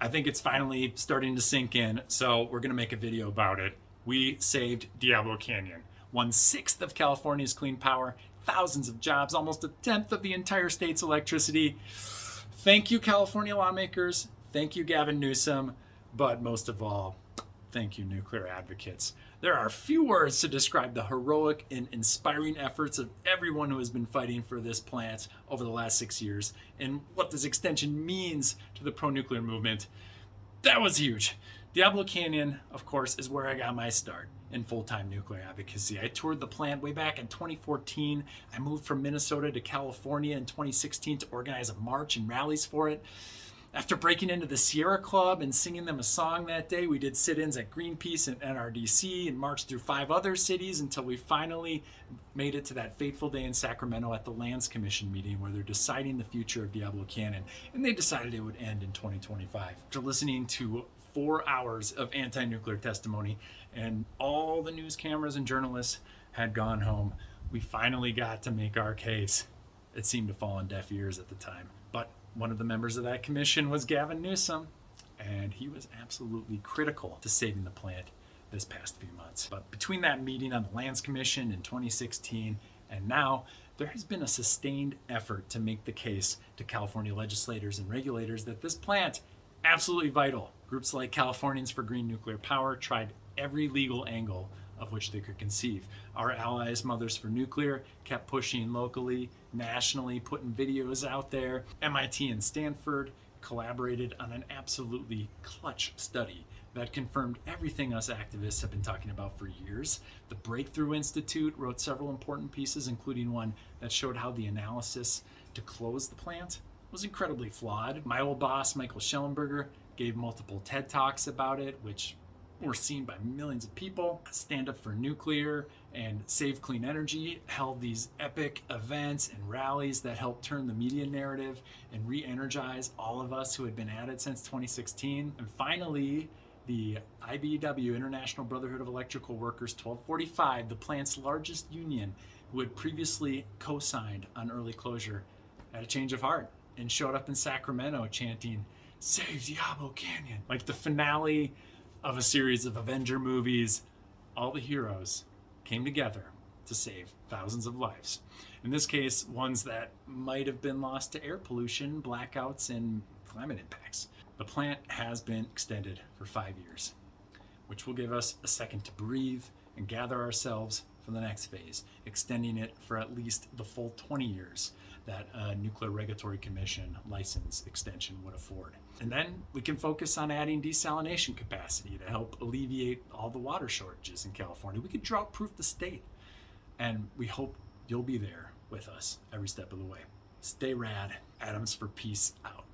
I think it's finally starting to sink in, so we're going to make a video about it. We saved Diablo Canyon, 1/6 of California's clean power, thousands of jobs, almost 1/10 of the entire state's electricity. Thank you, California lawmakers. Thank you, Gavin Newsom. But most of all, thank you, nuclear advocates. There are few words to describe the heroic and inspiring efforts of everyone who has been fighting for this plant over the last 6 years and what this extension means to the pro-nuclear movement. That was huge. Diablo Canyon, of course, is where I got my start in full-time nuclear advocacy. I toured the plant way back in 2014. I moved from Minnesota to California in 2016 to organize a march and rallies for it. After breaking into the Sierra Club and singing them a song that day, we did sit-ins at Greenpeace and NRDC and marched through 5 other cities until we finally made it to that fateful day in Sacramento at the Lands Commission meeting where they're deciding the future of Diablo Canyon. And they decided it would end in 2025. After listening to 4 hours of anti-nuclear testimony and all the news cameras and journalists had gone home, we finally got to make our case. It seemed to fall on deaf ears at the time. But one of the members of that commission was Gavin Newsom, and he was absolutely critical to saving the plant this past few months. But between that meeting on the Lands Commission in 2016 and now, there has been a sustained effort to make the case to California legislators and regulators that this plant absolutely vital. Groups like Californians for Green Nuclear Power tried every legal angle of which they could conceive. Our allies, Mothers for Nuclear, kept pushing locally, nationally, putting videos out there. MIT and Stanford collaborated on an absolutely clutch study that confirmed everything us activists have been talking about for years. The Breakthrough Institute wrote several important pieces, including one that showed how the analysis to close the plant was incredibly flawed. My old boss, Michael Schellenberger, gave multiple TED Talks about it, which were seen by millions of people. Stand Up for Nuclear and Save Clean Energy held these epic events and rallies that helped turn the media narrative and re-energize all of us who had been at it since 2016. And finally, the IBEW, International Brotherhood of Electrical Workers 1245, the plant's largest union, who had previously co-signed on early closure, had a change of heart and showed up in Sacramento chanting, "Save Diablo Canyon." Like the finale of a series of Avenger movies, all the heroes came together to save thousands of lives. In this case, ones that might have been lost to air pollution, blackouts, and climate impacts. The plant has been extended for 5 years, which will give us a second to breathe and gather ourselves for the next phase, extending it for at least the full 20 years that a Nuclear Regulatory Commission license extension would afford. And then we can focus on adding desalination capacity to help alleviate all the water shortages in California. We could drought-proof the state. And we hope you'll be there with us every step of the way. Stay rad. Atoms for Peace out.